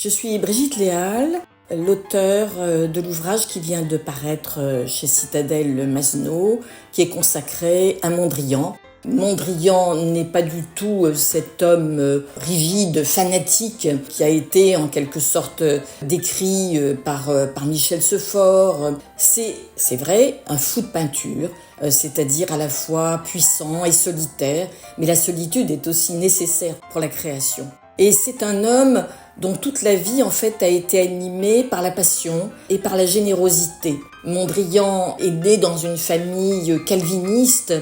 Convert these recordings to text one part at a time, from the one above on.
Je suis Brigitte Léal, l'auteure de l'ouvrage qui vient de paraître chez Citadel Masno, qui est consacré à Mondrian. Mondrian n'est pas du tout cet homme rigide, fanatique, qui a été en quelque sorte décrit par Michel Seuphor. C'est vrai, un fou de peinture, c'est-à-dire à la fois puissant et solitaire, mais la solitude est aussi nécessaire pour la création. Et c'est un homme dont toute la vie en fait a été animée par la passion et par la générosité. Mondrian est né dans une famille calviniste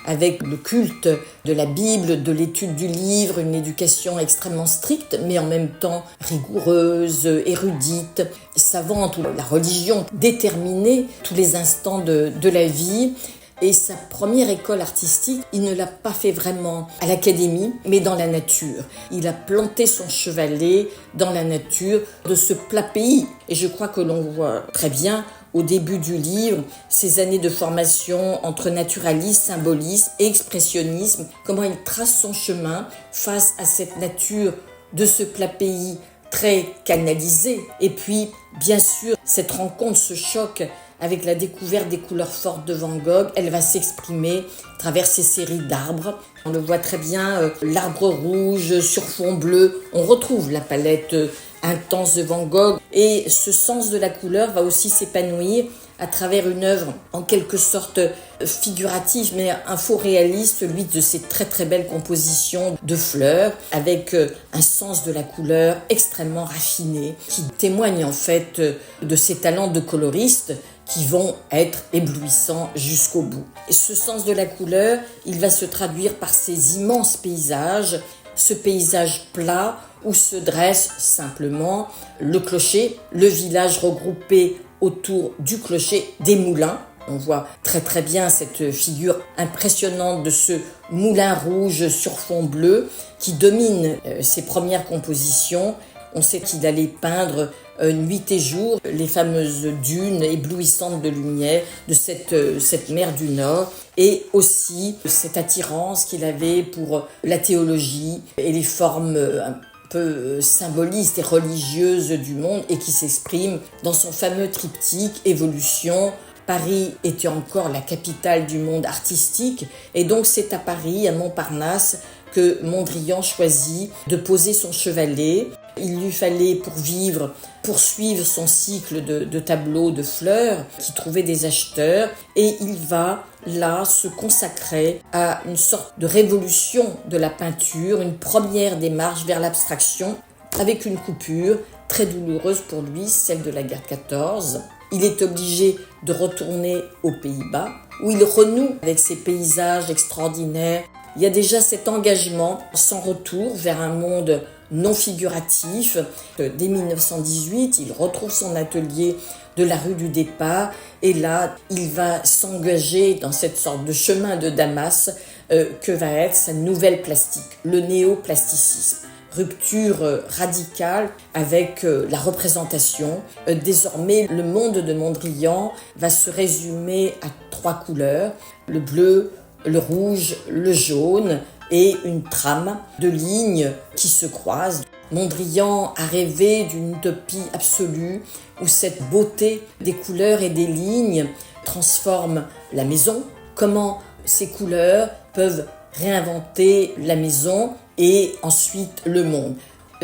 avec le culte de la Bible, de l'étude du livre, une éducation extrêmement stricte mais en même temps rigoureuse, érudite, savante, où la religion déterminait tous les instants de la vie. Et sa première école artistique, il ne l'a pas fait vraiment à l'académie, mais dans la nature. Il a planté son chevalet dans la nature de ce plat pays. Et je crois que l'on voit très bien au début du livre ces années de formation entre naturalisme, symbolisme et expressionnisme, comment il trace son chemin face à cette nature de ce plat pays très canalisé. Et puis, bien sûr, cette rencontre, ce choc avec la découverte des couleurs fortes de Van Gogh, elle va s'exprimer à travers ces séries d'arbres. On le voit très bien, l'arbre rouge sur fond bleu. On retrouve la palette intense de Van Gogh. Et ce sens de la couleur va aussi s'épanouir à travers une œuvre en quelque sorte figurative, mais un faux réaliste, celui de ces très très belles compositions de fleurs, avec un sens de la couleur extrêmement raffiné, qui témoigne en fait de ses talents de coloriste, qui vont être éblouissants jusqu'au bout. Et ce sens de la couleur, il va se traduire par ces immenses paysages, ce paysage plat où se dresse simplement le clocher, le village regroupé autour du clocher, des moulins. On voit très très bien cette figure impressionnante de ce moulin rouge sur fond bleu qui domine ses premières compositions. On sait qu'il allait peindre nuit et jour les fameuses dunes éblouissantes de lumière de cette mer du Nord, et aussi cette attirance qu'il avait pour la théologie et les formes un peu symbolistes et religieuses du monde, et qui s'exprime dans son fameux triptyque Évolution. Paris était encore la capitale du monde artistique, et donc c'est à Paris, à Montparnasse, que Mondrian choisit de poser son chevalet. Il lui fallait pour vivre poursuivre son cycle de tableaux de fleurs qui trouvaient des acheteurs, et il va là se consacrer à une sorte de révolution de la peinture, une première démarche vers l'abstraction avec une coupure très douloureuse pour lui, celle de la guerre 14. Il est obligé de retourner aux Pays-Bas où il renoue avec ces paysages extraordinaires. Il y a déjà cet engagement sans retour vers un monde non figuratif. Dès 1918, il retrouve son atelier de la rue du Départ, et là, il va s'engager dans cette sorte de chemin de Damas que va être sa nouvelle plastique, le néoplasticisme. Rupture radicale avec la représentation. Désormais, le monde de Mondrian va se résumer à 3 couleurs, le bleu, le rouge, le jaune, et une trame de lignes qui se croisent. Mondrian a rêvé d'une utopie absolue où cette beauté des couleurs et des lignes transforme la maison. Comment ces couleurs peuvent réinventer la maison et ensuite le monde.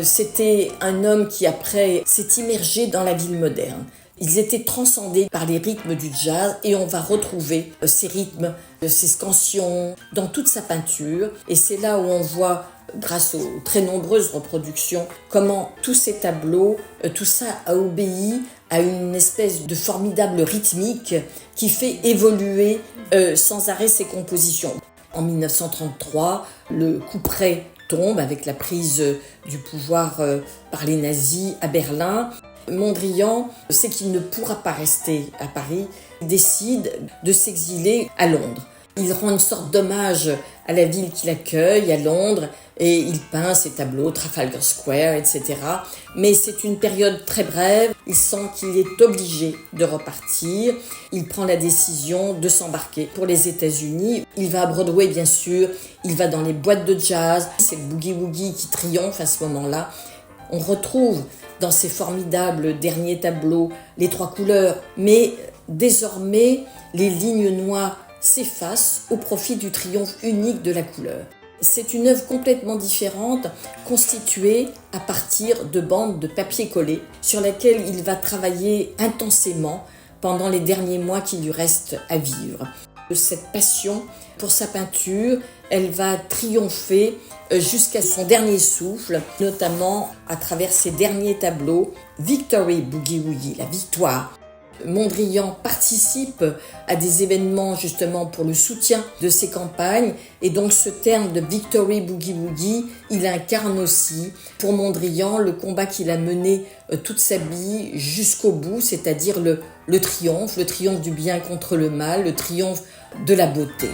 C'était un homme qui après s'est immergé dans la ville moderne. Ils étaient transcendés par les rythmes du jazz, et on va retrouver ces rythmes, ces scansions dans toute sa peinture. Et c'est là où on voit, grâce aux très nombreuses reproductions, comment tous ces tableaux, tout ça a obéi à une espèce de formidable rythmique qui fait évoluer sans arrêt ses compositions. En 1933, le couperet tombe avec la prise du pouvoir par les nazis à Berlin. Mondrian sait qu'il ne pourra pas rester à Paris. Il décide de s'exiler à Londres. Il rend une sorte d'hommage à la ville qui l'accueille, à Londres, et il peint ses tableaux, Trafalgar Square, etc. Mais c'est une période très brève. Il sent qu'il est obligé de repartir. Il prend la décision de s'embarquer pour les États-Unis. Il va à Broadway, bien sûr. Il va dans les boîtes de jazz. C'est le boogie-woogie qui triomphe à ce moment-là. On retrouve dans ses formidables derniers tableaux les trois couleurs, mais désormais les lignes noires s'effacent au profit du triomphe unique de la couleur. C'est une œuvre complètement différente, constituée à partir de bandes de papier collé sur laquelle il va travailler intensément pendant les derniers mois qui lui restent à vivre. Cette passion pour sa peinture, elle va triompher jusqu'à son dernier souffle, notamment à travers ses derniers tableaux, Victory Boogie Woogie, la victoire. Mondrian participe à des événements justement pour le soutien de ses campagnes et donc ce terme de Victory Boogie Woogie, il incarne aussi pour Mondrian le combat qu'il a mené toute sa vie jusqu'au bout, c'est-à-dire le triomphe du bien contre le mal, le triomphe de la beauté.